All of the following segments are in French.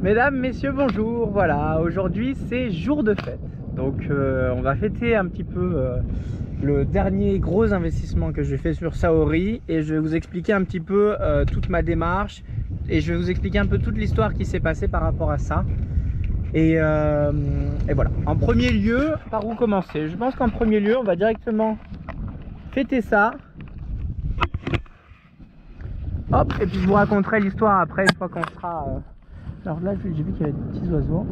Mesdames, messieurs, bonjour. Voilà, aujourd'hui c'est jour de fête. Donc on va fêter un petit peu le dernier gros investissement que j'ai fait sur Saori. Et je vais vous expliquer un petit peu toute ma démarche. Et je vais vous expliquer un peu toute l'histoire qui s'est passée par rapport à ça. Et voilà. En premier lieu, par où commencer? Je pense qu'en premier lieu, on va directement fêter ça. Hop, et puis je vous raconterai l'histoire après, une fois qu'on sera... Alors là, j'ai vu qu'il y avait des petits oiseaux.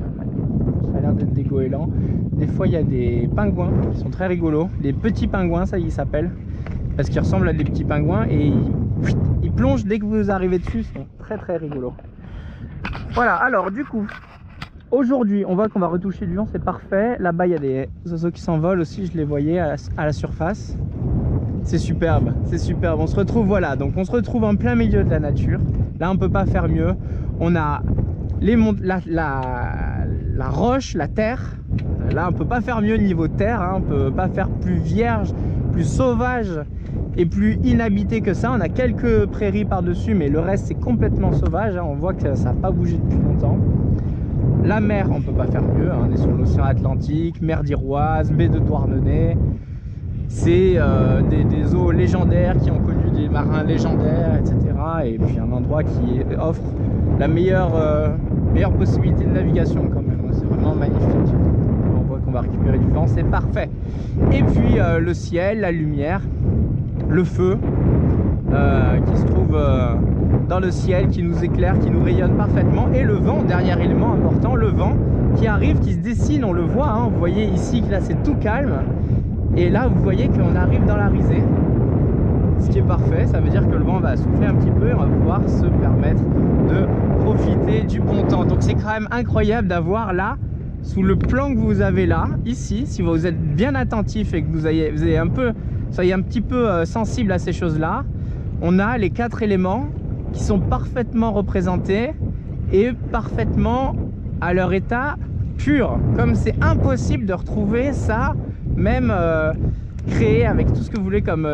Ça a l'air d'être des goélands. Des fois, il y a des pingouins qui sont très rigolos. Des petits pingouins, ça ils s'appellent. Parce qu'ils ressemblent à des petits pingouins et ils plongent dès que vous arrivez dessus. Ils sont très très rigolos. Voilà, alors du coup, aujourd'hui, on voit qu'on va retoucher du vent, c'est parfait. Là-bas, il y a des oiseaux qui s'envolent aussi, je les voyais à la surface. C'est superbe, c'est superbe. On se retrouve, voilà, donc on se retrouve en plein milieu de la nature. Là, on peut pas faire mieux. On a la roche, la terre. Là, on peut pas faire mieux niveau terre, hein. On peut pas faire plus vierge, plus sauvage et plus inhabité que ça. On a quelques prairies par-dessus, mais le reste, c'est complètement sauvage, hein. On voit que ça n'a pas bougé depuis longtemps. La mer, on peut pas faire mieux, hein. On est sur l'océan Atlantique, mer d'Iroise, baie de Douarnenez. C'est des eaux légendaires qui ont connu des marins légendaires, etc. Et puis un endroit qui offre la meilleure possibilité de navigation quand même. C'est vraiment magnifique. On voit qu'on va récupérer du vent, c'est parfait. Et puis le ciel, la lumière, le feu qui se trouve dans le ciel, qui nous éclaire, qui nous rayonne parfaitement. Et le vent, dernier élément important, le vent qui arrive, qui se dessine, on le voit, hein. Vous voyez ici que là c'est tout calme. Et là, vous voyez qu'on arrive dans la risée, ce qui est parfait. Ça veut dire que le vent va souffler un petit peu et on va pouvoir se permettre de profiter du bon temps. Donc c'est quand même incroyable d'avoir là, sous le plan que vous avez là, ici, si vous êtes bien attentif et que vous soyez un petit peu sensible à ces choses-là, on a les 4 éléments qui sont parfaitement représentés et parfaitement à leur état pur. Comme c'est impossible de retrouver ça, même créé avec tout ce que vous voulez comme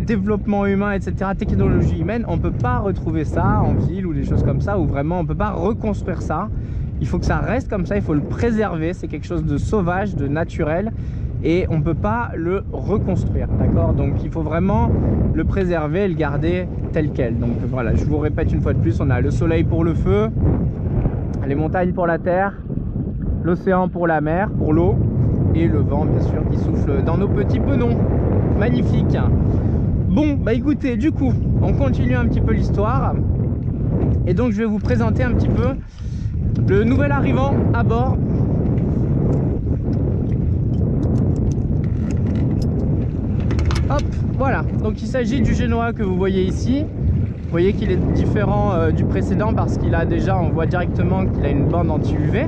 développement humain, etc., technologie humaine, on ne peut pas retrouver ça en ville ou des choses comme ça, où vraiment on ne peut pas reconstruire ça. Il faut que ça reste comme ça, il faut le préserver, c'est quelque chose de sauvage, de naturel, et on ne peut pas le reconstruire, d'accord? Donc il faut vraiment le préserver et le garder tel quel. Donc voilà, je vous répète une fois de plus, on a le soleil pour le feu, les montagnes pour la terre, l'océan pour la mer, pour l'eau, et le vent bien sûr qui souffle dans nos petits penons. Magnifique. Bon bah écoutez, du coup on continue un petit peu l'histoire et donc je vais vous présenter un petit peu le nouvel arrivant à bord. Hop, voilà, donc il s'agit du Genoa que vous voyez ici. Vous voyez qu'il est différent du précédent parce qu'il a déjà, on voit directement qu'il a une bande anti-UV.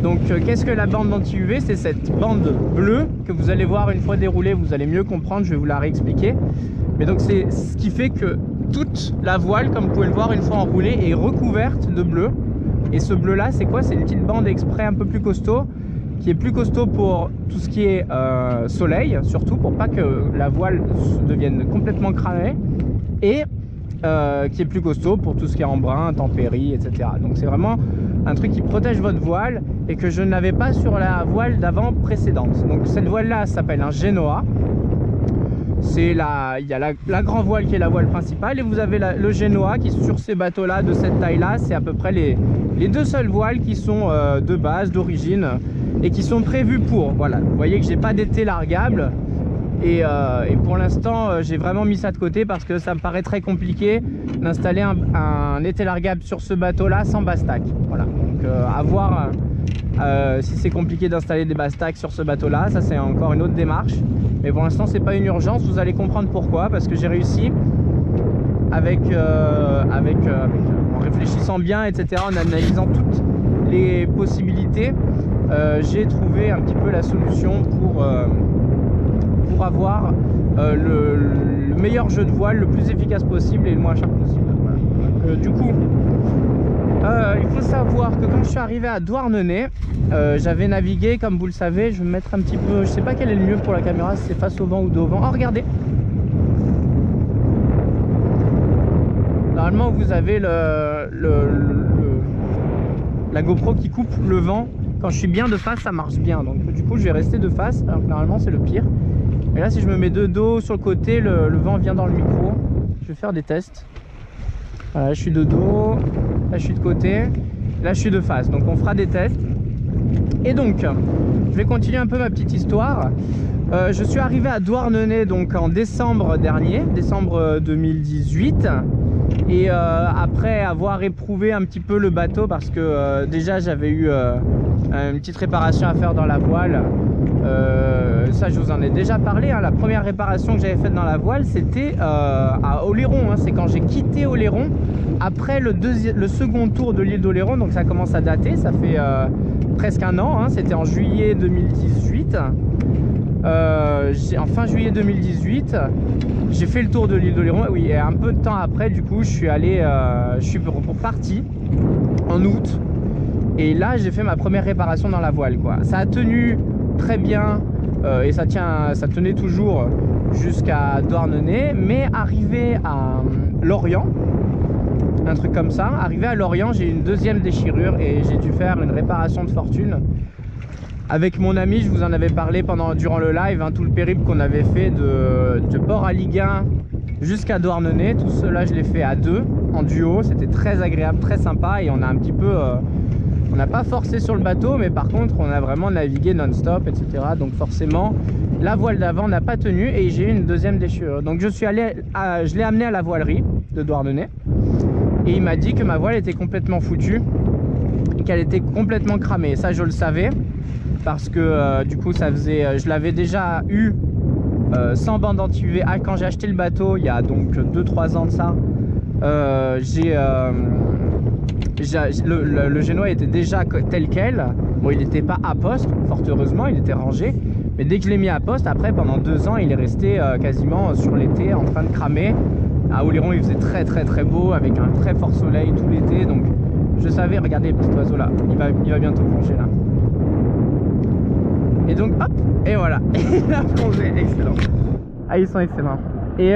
Donc qu'est-ce que la bande anti-UV? C'est cette bande bleue que vous allez voir une fois déroulée, vous allez mieux comprendre, je vais vous la réexpliquer. Mais donc c'est ce qui fait que toute la voile, comme vous pouvez le voir une fois enroulée, est recouverte de bleu. Et ce bleu là, c'est quoi? C'est une petite bande exprès un peu plus costaud, qui est plus costaud pour tout ce qui est soleil, surtout pour pas que la voile devienne complètement cramée. Et qui est plus costaud pour tout ce qui est embrun, intempéries, etc. Donc c'est vraiment un truc qui protège votre voile et que je n'avais pas sur la voile d'avant précédente. Donc cette voile là s'appelle un Genoa. Il y a la grand voile qui est la voile principale et vous avez le Genoa qui sur ces bateaux là de cette taille là, c'est à peu près les deux seules voiles qui sont de base, d'origine et qui sont prévues pour. Voilà, vous voyez que j'ai pas d'été largable. Et pour l'instant j'ai vraiment mis ça de côté parce que ça me paraît très compliqué d'installer un été largable sur ce bateau là sans bastac. Voilà, donc à voir si c'est compliqué d'installer des bastacs sur ce bateau là, ça c'est encore une autre démarche, mais pour l'instant c'est pas une urgence, vous allez comprendre pourquoi, parce que j'ai réussi en réfléchissant bien, etc., en analysant toutes les possibilités, j'ai trouvé un petit peu la solution pour avoir le meilleur jeu de voile, le plus efficace possible et le moins cher possible. Voilà. Donc, du coup, il faut savoir que quand je suis arrivé à Douarnenez, j'avais navigué, comme vous le savez, je vais me mettre un petit peu, je sais pas quel est le mieux pour la caméra, si c'est face au vent ou dos au vent. Oh regardez, normalement vous avez la GoPro qui coupe le vent. Quand je suis bien de face, ça marche bien. Donc du coup, je vais rester de face, alors que normalement c'est le pire. Et là, si je me mets de dos sur le côté, le vent vient dans le micro. Je vais faire des tests. Voilà, je suis de dos, là je suis de côté, là je suis de face. Donc on fera des tests. Et donc, je vais continuer un peu ma petite histoire. Je suis arrivé à Douarnenez donc en décembre dernier, décembre 2018. Et après avoir éprouvé un petit peu le bateau, parce que déjà j'avais eu une petite réparation à faire dans la voile. Ça je vous en ai déjà parlé, hein. La première réparation que j'avais faite dans la voile, c'était à Oléron, hein. C'est quand j'ai quitté Oléron après le second tour de l'île d'Oléron. Donc ça commence à dater, ça fait presque un an, hein. C'était en juillet 2018. En fin juillet 2018, j'ai fait le tour de l'île d'Oléron. Oui, et un peu de temps après, du coup, je suis parti en août. Et là, j'ai fait ma première réparation dans la voile, quoi. Ça a tenu très bien et ça tenait toujours jusqu'à Douarnenez. Mais arrivé à Lorient, un truc comme ça, arrivé à Lorient, j'ai eu une deuxième déchirure et j'ai dû faire une réparation de fortune. Avec mon ami, je vous en avais parlé durant le live, hein, tout le périple qu'on avait fait de Port-Aliguin jusqu'à Douarnenez. Tout cela, je l'ai fait à deux, en duo. C'était très agréable, très sympa. Et on a un petit peu... on n'a pas forcé sur le bateau, mais par contre, on a vraiment navigué non-stop, etc. Donc forcément, la voile d'avant n'a pas tenu et j'ai eu une deuxième déchirure. Donc je l'ai amené à la voilerie de Douarnenez. Et il m'a dit que ma voile était complètement foutue, qu'elle était complètement cramée. Ça, je le savais. Parce que du coup je l'avais déjà eu sans bande anti-UV quand j'ai acheté le bateau il y a donc 2-3 ans de ça. Le génois était déjà tel quel. Bon, il n'était pas à poste, fort heureusement, il était rangé, mais dès que je l'ai mis à poste, après pendant 2 ans il est resté quasiment sur l'été en train de cramer. À Oléron il faisait très très très beau avec un très fort soleil tout l'été, donc je savais. Regardez le petit oiseau là, il va bientôt plonger là. Et donc hop, et voilà, il a plongé, excellent. Ah, ils sont excellents. Et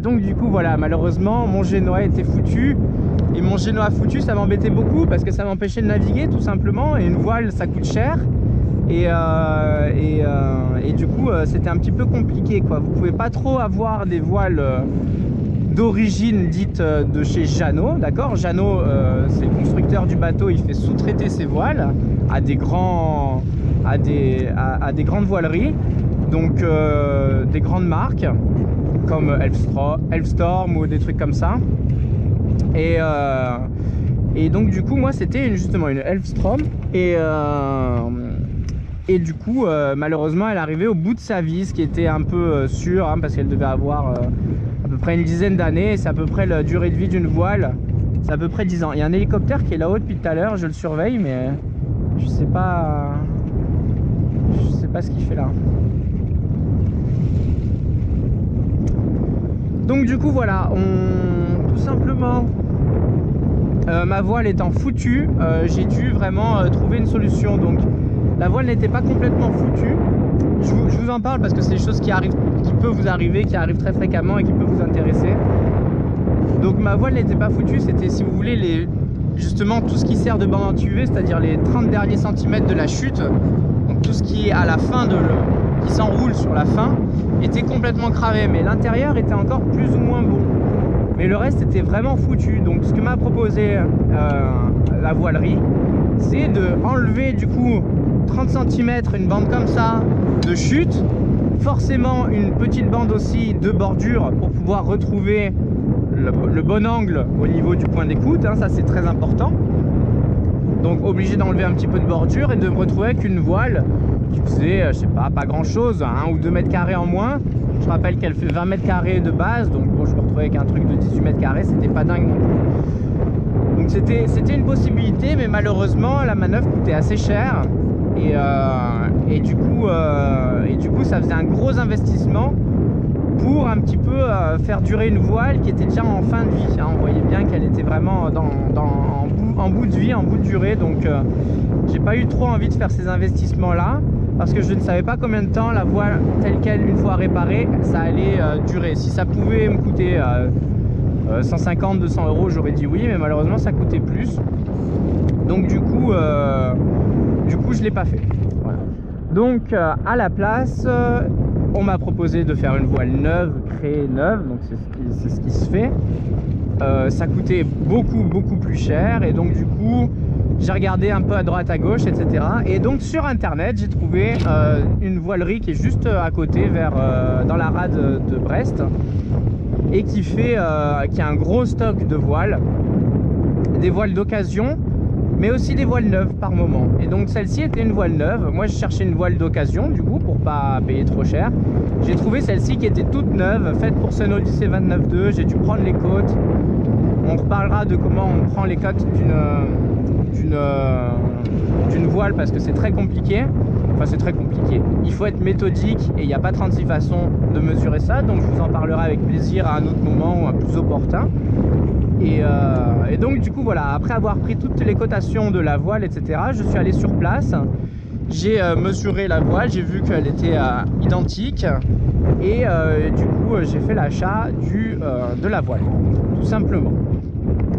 donc du coup voilà, malheureusement mon génois était foutu. Et mon génois foutu, ça m'embêtait beaucoup parce que ça m'empêchait de naviguer tout simplement. Et une voile, ça coûte cher. Et du coup c'était un petit peu compliqué, quoi. Vous pouvez pas trop avoir des voiles d'origine dite de chez Jeannot, d'accord. Jeannot, c'est le constructeur du bateau, il fait sous-traiter ses voiles à des grandes voileries, donc des grandes marques comme Elfstorm ou des trucs comme ça. Et donc du coup moi c'était justement une Elfstorm et du coup malheureusement elle arrivait au bout de sa vie, ce qui était un peu sûr, hein, parce qu'elle devait avoir à peu près une dizaine d'années. C'est à peu près la durée de vie d'une voile, c'est à peu près 10 ans. Il y a un hélicoptère qui est là-haut depuis tout à l'heure, je le surveille, mais je sais pas ce qu'il fait là. Donc du coup voilà, tout simplement ma voile étant foutue, j'ai dû vraiment trouver une solution. Donc la voile n'était pas complètement foutue. Je vous en parle parce que c'est des choses qui peuvent vous arriver, qui arrivent très fréquemment et qui peuvent vous intéresser. Donc ma voile n'était pas foutue, c'était, si vous voulez, justement tout ce qui sert de bande anti-UV, c'est-à-dire les 30 derniers centimètres de la chute. Donc tout ce qui est à la fin qui s'enroule sur la fin était complètement cramé, mais l'intérieur était encore plus ou moins bon. Mais le reste était vraiment foutu. Donc ce que m'a proposé la voilerie, c'est de enlever du coup 30 cm, une bande comme ça de chute, forcément une petite bande aussi de bordure pour pouvoir retrouver le bon angle au niveau du point d'écoute, hein, ça c'est très important. Donc obligé d'enlever un petit peu de bordure et de me retrouver avec une voile qui faisait, je sais pas grand chose, 1 ou 2 mètres carrés en moins. Je rappelle qu'elle fait 20 mètres carrés de base, donc bon, je me retrouvais avec un truc de 18 mètres carrés, c'était pas dingue non plus. Donc c'était une possibilité, mais malheureusement la manœuvre coûtait assez cher et du coup ça faisait un gros investissement pour un petit peu faire durer une voile qui était déjà en fin de vie, hein. On voyait bien qu'elle était vraiment en bout de vie, en bout de durée, donc j'ai pas eu trop envie de faire ces investissements là parce que je ne savais pas combien de temps la voile telle qu'elle, une fois réparée, ça allait durer. Si ça pouvait me coûter 150-200 euros, j'aurais dit oui, mais malheureusement ça coûtait plus. Donc du coup je l'ai pas fait. Voilà. Donc à la place, on m'a proposé de faire une voile neuve, créée neuve, donc c'est ce qui se fait. Ça coûtait beaucoup plus cher, et donc du coup j'ai regardé un peu à droite à gauche, etc. Et donc sur internet j'ai trouvé une voilerie qui est juste à côté, dans la rade de Brest, et qui a un gros stock de voiles, des voiles d'occasion, mais aussi des voiles neuves par moment. Et donc celle-ci était une voile neuve. Moi je cherchais une voile d'occasion du coup pour pas payer trop cher. J'ai trouvé celle-ci qui était toute neuve, faite pour Sun Odyssey 29.2. J'ai dû prendre les côtes. On reparlera de comment on prend les côtes d'une voile, parce que c'est très compliqué. Enfin c'est très compliqué. Il faut être méthodique et il n'y a pas 36 façons de mesurer ça. Donc je vous en parlerai avec plaisir à un autre moment, plus opportun. Et donc du coup voilà, après avoir pris toutes les cotations de la voile, etc., je suis allé sur place, j'ai mesuré la voile, j'ai vu qu'elle était identique, et du coup j'ai fait l'achat de la voile, tout simplement.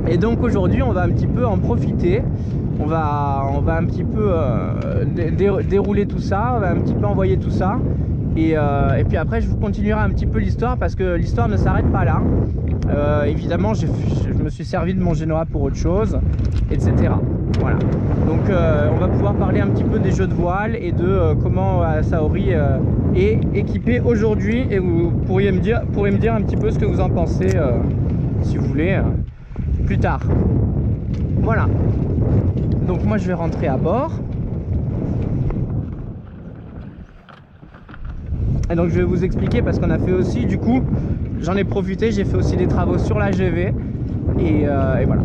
Et donc aujourd'hui on va un petit peu en profiter, on va un petit peu dérouler tout ça, on va un petit peu envoyer tout ça, et puis après je vous continuerai un petit peu l'histoire, parce que l'histoire ne s'arrête pas là. Évidemment je me suis servi de mon Genoa pour autre chose, etc. Voilà, donc on va pouvoir parler un petit peu des jeux de voile et de comment Saori est équipé aujourd'hui, et vous pourrez me dire un petit peu ce que vous en pensez, si vous voulez, plus tard. Voilà, donc moi je vais rentrer à bord. Et donc je vais vous expliquer, parce qu'on a fait aussi, du coup j'en ai profité, j'ai fait aussi des travaux sur la GV, et voilà.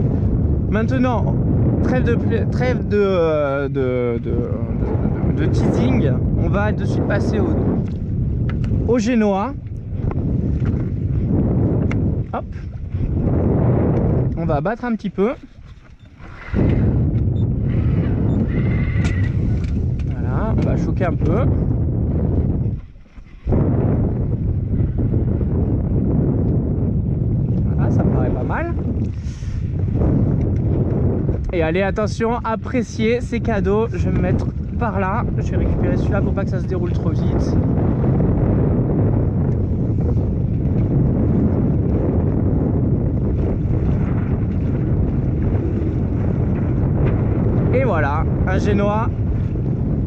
Maintenant, trêve de teasing, on va de suite passer au Genoa. Hop, on va abattre un petit peu. Voilà, on va choquer un peu. Ça me paraît pas mal. Et allez, attention, appréciez ces cadeaux. Je vais me mettre par là, je vais récupérer celui-là pour pas que ça se déroule trop vite. Et voilà, un Genoa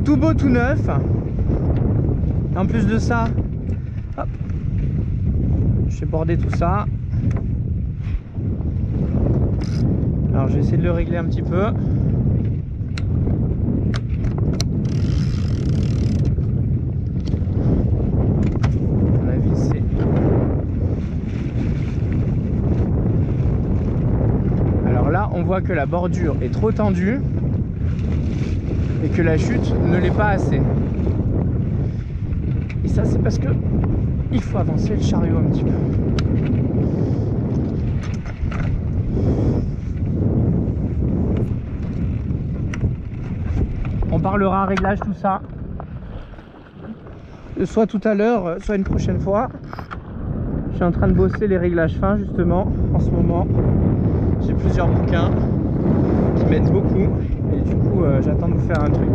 tout beau, tout neuf. En plus de ça, hop, je vais border tout ça. Alors je vais essayer de le régler un petit peu. On a vissé. Alors là on voit que la bordure est trop tendue et que la chute ne l'est pas assez. Et ça c'est parce que il faut avancer le chariot un petit peu. On parlera réglage, tout ça, soit tout à l'heure, soit une prochaine fois. Je suis en train de bosser les réglages fins justement en ce moment. J'ai plusieurs bouquins qui m'aident beaucoup, et du coup j'attends de vous faire un truc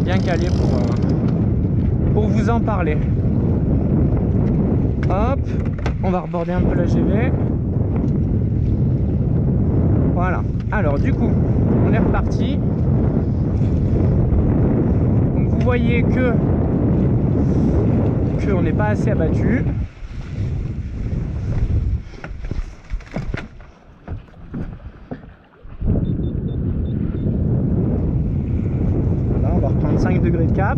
bien calé pour vous en parler. Hop, on va reborder un peu la GV. Voilà, alors du coup on est reparti. Vous voyez qu'on n'est pas assez abattu. Voilà, on va reprendre 5 degrés de cap.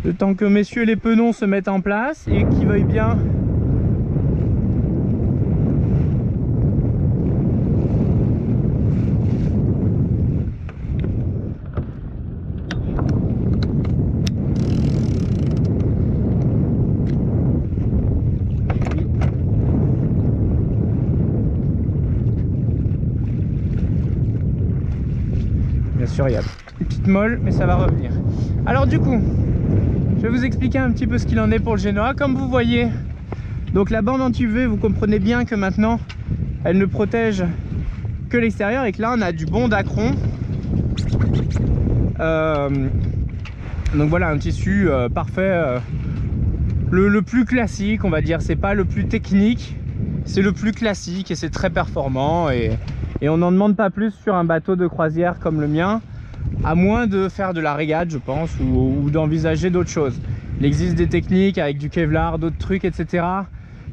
Le temps que messieurs les penons se mettent en place et qu'ils veuillent bien il y a une petite molle, mais ça va revenir. Alors du coup je vais vous expliquer un petit peu ce qu'il en est pour le Genoa. Comme vous voyez, donc la bande anti-UV, vous comprenez bien que maintenant elle ne protège que l'extérieur et que là on a du bon dacron. Donc voilà, un tissu parfait, le plus classique on va dire. C'est pas le plus technique, c'est le plus classique et c'est très performant et on n'en demande pas plus sur un bateau de croisière comme le mien, à moins de faire de la régate je pense, ou d'envisager d'autres choses. Il existe des techniques avec du Kevlar, d'autres trucs etc.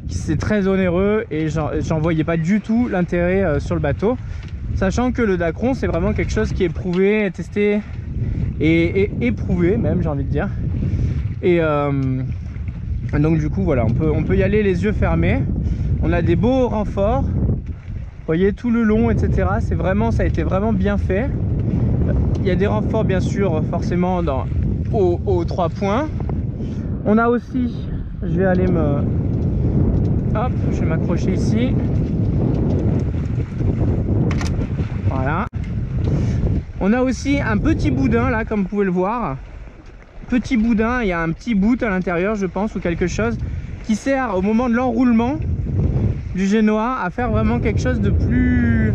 C'est très onéreux et j'en voyais pas du tout l'intérêt sur le bateau, sachant que le dacron c'est vraiment quelque chose qui est prouvé, testé et éprouvé même, j'ai envie de dire. Et donc du coup voilà, on peut y aller les yeux fermés. On a des beaux renforts, vous voyez, tout le long etc. C'est vraiment, ça a été vraiment bien fait. Il y a des renforts bien sûr forcément aux 3 points. On a aussi, je vais aller hop, je vais m'accrocher ici. Voilà. On a aussi un petit boudin là, comme vous pouvez le voir. Petit boudin, il y a un petit bout à l'intérieur je pense, ou quelque chose qui sert au moment de l'enroulement du génois à faire vraiment quelque chose de plus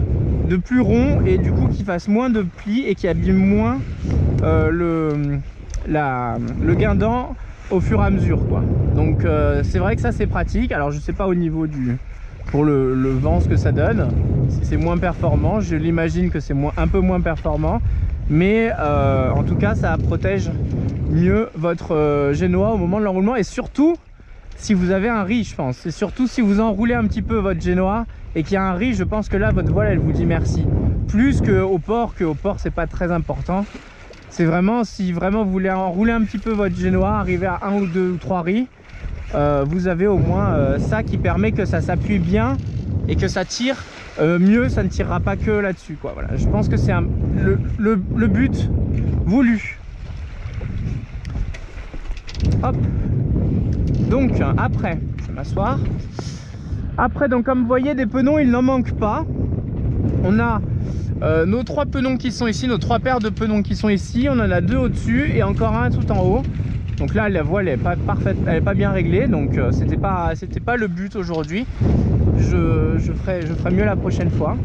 rond et du coup qui fasse moins de plis et qui abîme moins le guindant au fur et à mesure quoi. Donc c'est vrai que ça c'est pratique. Alors je sais pas au niveau pour le vent ce que ça donne, si c'est moins performant, je l'imagine que c'est un peu moins performant, mais en tout cas ça protège mieux votre génois au moment de l'enroulement. Et surtout si vous avez un riz, je pense, c'est surtout si vous enroulez un petit peu votre génois et qu'il y a un riz, je pense que là votre voile elle vous dit merci, plus qu'au port c'est pas très important. C'est vraiment, si vraiment vous voulez enrouler un petit peu votre génois, arriver à 1 ou 2 ou 3 riz, vous avez au moins ça qui permet que ça s'appuie bien et que ça tire mieux. Ça ne tirera pas que là-dessus quoi. Voilà, je pense que c'est le but voulu. Hop. Donc après, je vais m'asseoir. Après, donc comme vous voyez, des penons il n'en manque pas. On a nos 3 penons qui sont ici, nos 3 paires de penons qui sont ici. On en a 2 au-dessus et encore un tout en haut. Donc là la voile est pas parfaite, elle est pas bien réglée, donc c'était pas le but aujourd'hui. Je ferai mieux la prochaine fois.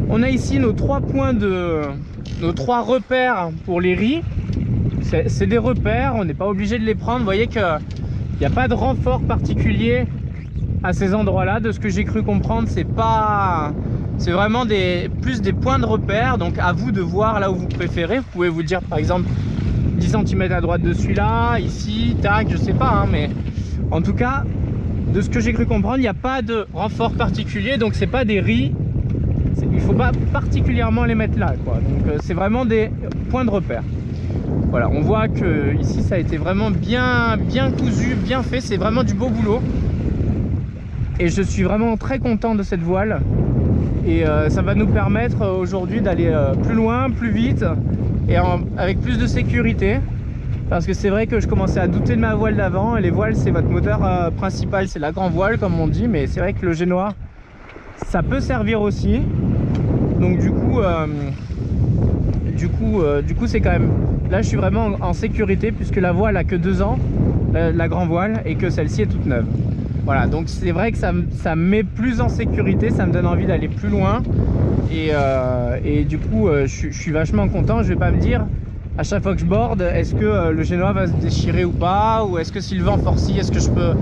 On a ici nos 3 points nos 3 repères pour les riz. C'est des repères, on n'est pas obligé de les prendre. Vous voyez qu'il n'y a pas de renfort particulier à ces endroits là, de ce que j'ai cru comprendre. C'est vraiment plus des points de repère, donc à vous de voir là où vous préférez. Vous pouvez vous dire par exemple 10 cm à droite de celui-là, ici, tac, je sais pas, hein, mais en tout cas, de ce que j'ai cru comprendre, il n'y a pas de renfort particulier, donc c'est pas des riz, il faut pas particulièrement les mettre là, quoi. Donc c'est vraiment des points de repère. Voilà, on voit que ici ça a été vraiment bien cousu, bien fait, c'est vraiment du beau boulot. Et je suis vraiment très content de cette voile. Et ça va nous permettre aujourd'hui d'aller plus loin, plus vite et avec plus de sécurité. Parce que c'est vrai que je commençais à douter de ma voile d'avant. Et les voiles, c'est votre moteur principal, c'est la grande voile comme on dit. Mais c'est vrai que le génois, ça peut servir aussi. Donc du coup c'est quand même... Là je suis vraiment en sécurité puisque la voile a que 2 ans, la grande voile, et que celle-ci est toute neuve. Voilà, donc c'est vrai que ça me met plus en sécurité, ça me donne envie d'aller plus loin. Et du coup je suis vachement content. Je vais pas me dire à chaque fois que je borde, est-ce que le génois va se déchirer ou pas, ou est-ce que si le vent forcit, est-ce que je peux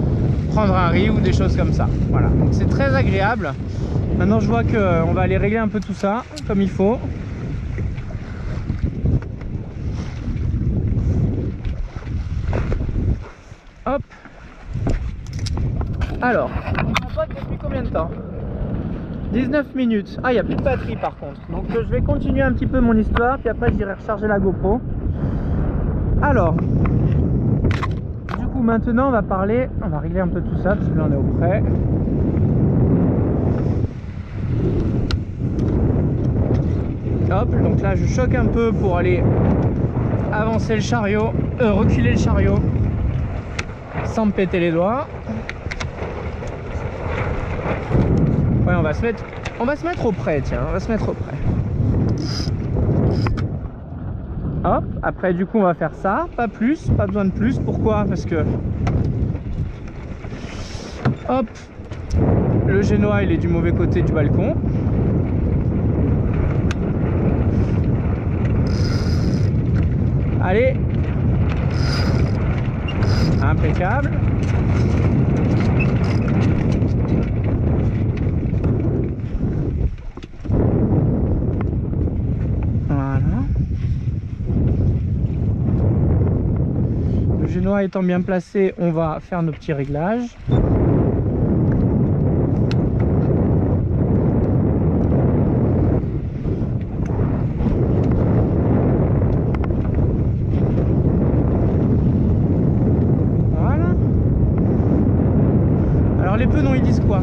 prendre un riz ou des choses comme ça. Voilà, donc c'est très agréable. Maintenant je vois qu'on va aller régler un peu tout ça comme il faut. Hop. Alors, on va depuis combien de temps? 19 minutes. Ah, il n'y a plus de batterie par contre. Donc je vais continuer un petit peu mon histoire, puis après j'irai recharger la GoPro. Alors, du coup maintenant on va régler un peu tout ça, parce que là on est au près. Hop, donc là je choque un peu pour aller avancer le chariot, reculer le chariot sans me péter les doigts. Ouais, on va se mettre au près, tiens, on va se mettre au près. Hop, après du coup on va faire ça, pas plus, pas besoin de plus. Pourquoi? Parce que hop, le génois il est du mauvais côté du balcon. Allez, impeccable. Voilà. Le génois étant bien placé, on va faire nos petits réglages. Les pneus, ils disent quoi?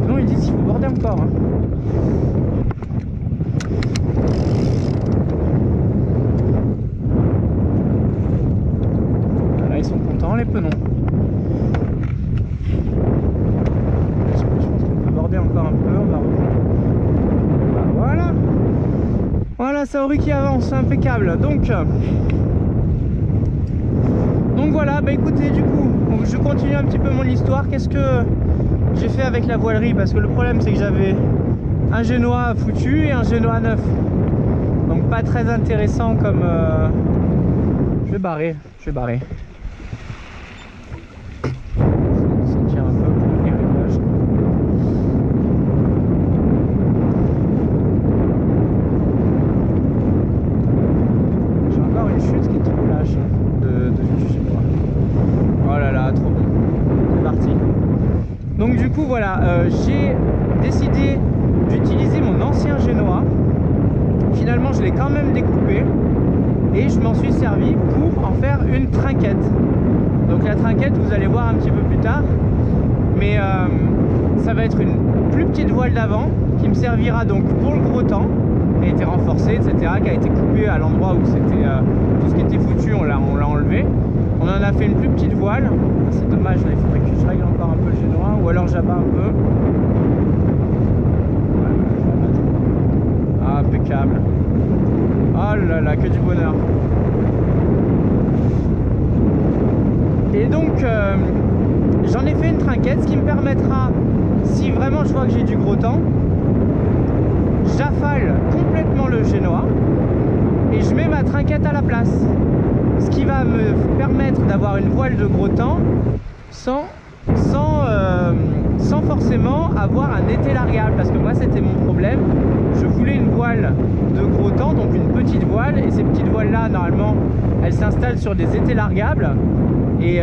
Non, ils disent qu'il faut border encore. Hein. Là, ils sont contents, les pneus. Je pense qu'on peut border encore un peu. On va reprendre. Voilà. Voilà, Saori qui avance, impeccable. Donc voilà, bah écoutez, du coup, je continue un petit peu mon histoire. Qu'est-ce que j'ai fait avec la voilerie? Parce que le problème, c'est que j'avais un génois foutu et un génois neuf. Donc pas très intéressant comme... Je vais barrer. Ça tient un peu pour les réglages. J'ai encore une chute qui est trop lâche du génois. Oh là là, trop bon. C'est parti. Donc du coup voilà, j'ai décidé d'utiliser mon ancien génois. Finalement je l'ai quand même découpé et je m'en suis servi pour en faire une trinquette. Donc la trinquette, vous allez voir un petit peu plus tard, mais ça va être une plus petite voile d'avant qui me servira donc pour le gros temps, qui a été renforcée, etc., qui a été coupée à l'endroit où c'était tout ce qui était foutu, on l'a enlevé. On en a fait une plus petite voile. C'est dommage, là, il faudrait que je règle encore un peu le génois, ou alors j'abats un peu. Ah, impeccable. Oh là là, que du bonheur. Et donc j'en ai fait une trinquette, ce qui me permettra, si vraiment je vois que j'ai du gros temps, j'affale complètement le génois et je mets ma trinquette à la place, ce qui va me permettre d'avoir une voile de gros temps sans forcément avoir un été largable, parce que moi c'était mon problème. Je voulais une voile de gros temps, donc une petite voile, et ces petites voiles là normalement elles s'installent sur des étés largables, et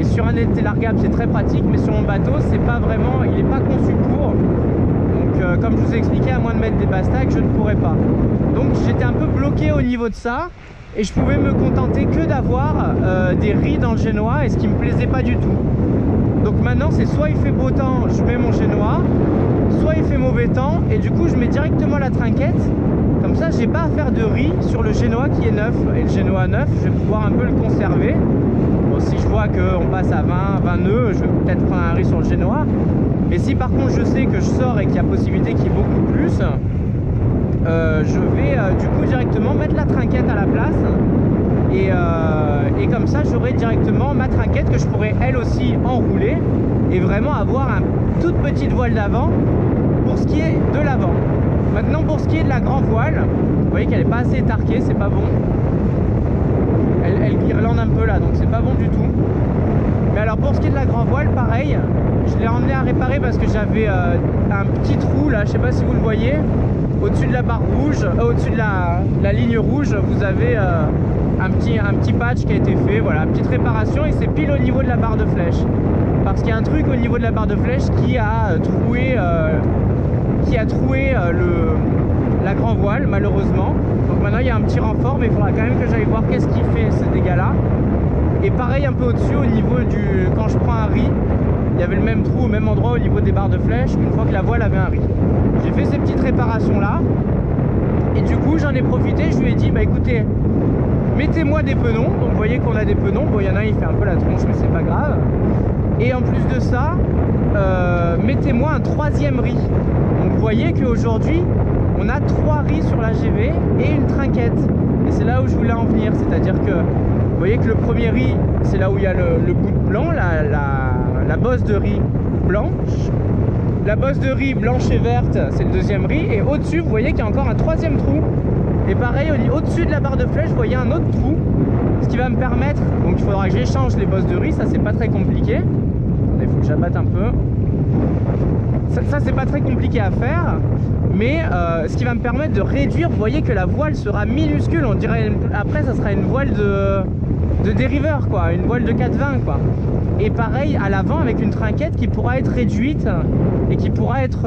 sur un été largable c'est très pratique, mais sur mon bateau c'est pas vraiment, il n'est pas conçu pour. Donc comme je vous ai expliqué, à moins de mettre des bastacs, je ne pourrais pas. Donc j'étais un peu bloqué au niveau de ça, et je pouvais me contenter que d'avoir des ris dans le génois, et ce qui me plaisait pas du tout. Donc maintenant c'est soit il fait beau temps, je mets mon génois, soit il fait mauvais temps et du coup je mets directement la trinquette. Comme ça j'ai pas à faire de riz sur le génois qui est neuf. Et le génois neuf, je vais pouvoir un peu le conserver. Bon, si je vois qu'on passe à 20 nœuds, je vais peut-être prendre un riz sur le génois. Mais si par contre je sais que je sors et qu'il y a possibilité qu'il y ait beaucoup plus, je vais du coup directement mettre la trinquette à la place. Et comme ça j'aurai directement ma trinquette que je pourrais elle aussi enrouler et vraiment avoir une toute petite voile d'avant pour ce qui est de l'avant. Maintenant pour ce qui est de la grand voile, vous voyez qu'elle n'est pas assez étarquée, c'est pas bon. Elle guirlande un peu là, donc c'est pas bon du tout. Mais alors pour ce qui est de la grand voile, pareil, je l'ai emmené à réparer parce que j'avais un petit trou là, je sais pas si vous le voyez, au-dessus de la barre rouge, au-dessus de la ligne rouge, vous avez un petit patch qui a été fait, voilà, petite réparation, et c'est pile au niveau de la barre de flèche. Parce qu'il y a un truc au niveau de la barre de flèche qui a troué, la grand voile, malheureusement. Donc maintenant il y a un petit renfort, mais il faudra quand même que j'aille voir qu'est-ce qui fait ces dégâts-là. Et pareil un peu au-dessus, au niveau quand je prends un riz, il y avait le même trou au même endroit au niveau des barres de flèche, une fois que la voile avait un riz. J'ai fait ces petites réparations-là, et du coup j'en ai profité, je lui ai dit, bah écoutez, mettez-moi des penons. Donc vous voyez qu'on a des penons, bon il y en a un il fait un peu la tronche mais c'est pas grave. Et en plus de ça, mettez-moi un troisième riz. Donc vous voyez qu'aujourd'hui on a 3 riz sur la GV et une trinquette. Et c'est là où je voulais en venir, c'est-à-dire que vous voyez que le premier riz, c'est là où il y a le bout de blanc, la bosse de riz blanche. la bosse de riz blanche et verte, c'est le deuxième riz. Et au-dessus, vous voyez qu'il y a encore un troisième trou. Et pareil, au-dessus de la barre de flèche, vous voyez un autre trou. Ce qui va me permettre, donc il faudra que j'échange les bosses de riz, ça c'est pas très compliqué. Il faut que j'abatte un peu. Ça c'est pas très compliqué à faire, mais ce qui va me permettre de réduire, vous voyez que la voile sera minuscule, on dirait, après ça sera une voile de dériveur quoi, une voile de 420 quoi. Et pareil à l'avant avec une trinquette qui pourra être réduite et qui pourra être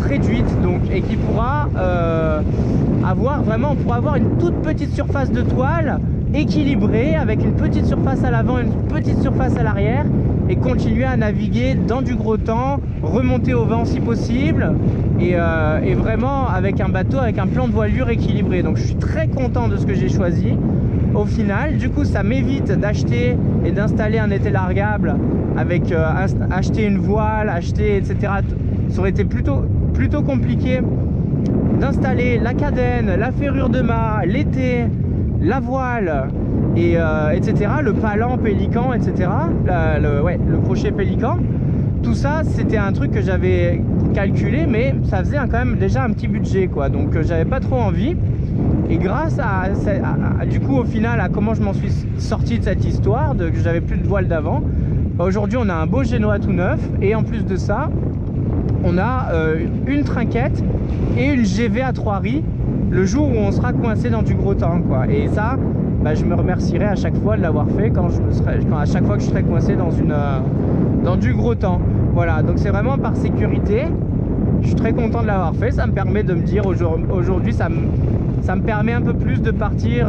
réduite donc, et qui pourra avoir vraiment, on pourra avoir une toute petite surface de toile équilibrée avec une petite surface à l'avant, une petite surface à l'arrière, et continuer à naviguer dans du gros temps, remonter au vent si possible, et vraiment avec un bateau avec un plan de voilure équilibré. Donc je suis très content de ce que j'ai choisi au final. Du coup ça m'évite d'acheter et d'installer un étai largable avec acheter une voile, acheter etc. Ça aurait été plutôt compliqué d'installer la cadène, la ferrure de mât, l'étai, la voile, et etc. Le palan pélican, etc. Le crochet pélican. Tout ça, c'était un truc que j'avais calculé, mais ça faisait quand même déjà un petit budget, quoi. Donc j'avais pas trop envie. Et grâce du coup, au final, à comment je m'en suis sorti de cette histoire, que j'avais plus de voile d'avant, aujourd'hui on a un beau génois tout neuf, et en plus de ça, on a une trinquette et une GV à 3 riz le jour où on sera coincé dans du gros temps, quoi. Et ça, bah, je me remercierai à chaque fois de l'avoir fait à chaque fois que je serai coincé dans du gros temps. Voilà, donc c'est vraiment par sécurité. Je suis très content de l'avoir fait. Ça me permet de me dire aujourd'hui, ça me permet un peu plus de partir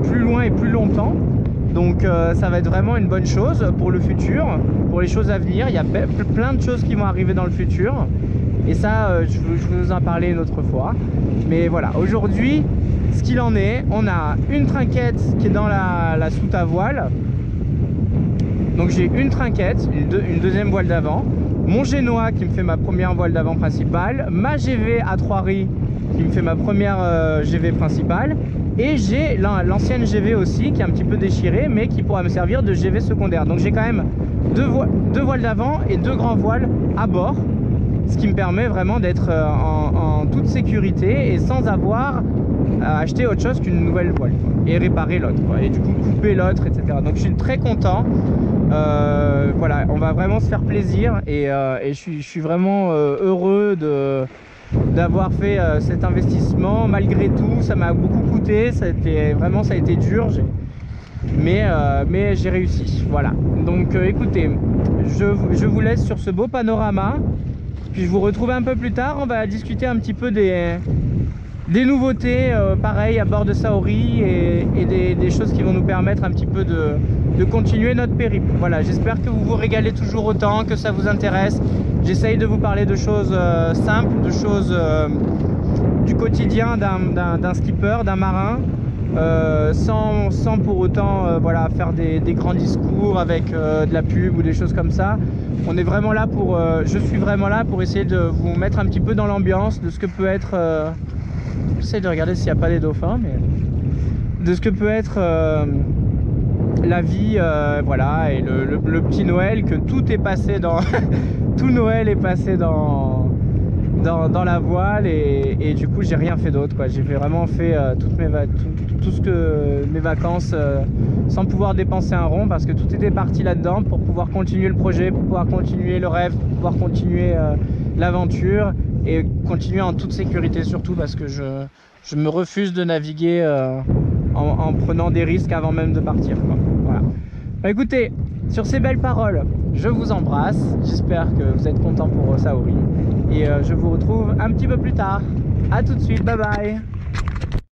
plus loin et plus longtemps. Donc ça va être vraiment une bonne chose pour le futur, pour les choses à venir. Il y a plein de choses qui vont arriver dans le futur. Et ça, je vais vous en parler une autre fois. Mais voilà, aujourd'hui, ce qu'il en est, on a une trinquette qui est dans la soute à voile. Donc j'ai une trinquette, une deuxième voile d'avant, mon génois qui me fait ma première voile d'avant principale, ma GV à 3 riz qui me fait ma première GV principale, et j'ai l'ancienne GV aussi qui est un petit peu déchirée mais qui pourra me servir de GV secondaire. Donc j'ai quand même deux voiles d'avant et 2 grands voiles à bord, ce qui me permet vraiment d'être en toute sécurité et sans avoir à acheter autre chose qu'une nouvelle voile, quoi, et réparer l'autre, et du coup couper l'autre, etc. Donc je suis très content. Voilà, on va vraiment se faire plaisir, et je suis vraiment heureux d'avoir fait cet investissement. Malgré tout, ça m'a beaucoup coûté, ça a été dur, mais j'ai réussi. Voilà, donc écoutez, je vous laisse sur ce beau panorama, puis je vous retrouve un peu plus tard. On va discuter un petit peu des nouveautés pareil à bord de Saori, et des choses qui vont nous permettre un petit peu de continuer notre périple. Voilà, j'espère que vous vous régalez toujours autant, que ça vous intéresse. J'essaye de vous parler de choses simples, de choses du quotidien d'un skipper, d'un marin, sans pour autant voilà, faire des grands discours avec de la pub ou des choses comme ça. On est vraiment là pour, je suis vraiment là pour essayer de vous mettre un petit peu dans l'ambiance de ce que peut être j'essaie de regarder s'il n'y a pas des dauphins, mais de ce que peut être la vie, voilà, et le petit Noël, que tout est passé dans tout Noël est passé dans la voile, et du coup j'ai rien fait d'autre, quoi. J'ai vraiment fait mes vacances sans pouvoir dépenser un rond, parce que tout était parti là-dedans pour pouvoir continuer le projet, pour pouvoir continuer le rêve, pour pouvoir continuer l'aventure, et continuer en toute sécurité, surtout parce que je me refuse de naviguer en prenant des risques avant même de partir, quoi. Voilà. Bah, écoutez, sur ces belles paroles, je vous embrasse. J'espère que vous êtes contents pour Saori, et je vous retrouve un petit peu plus tard. A tout de suite, bye bye.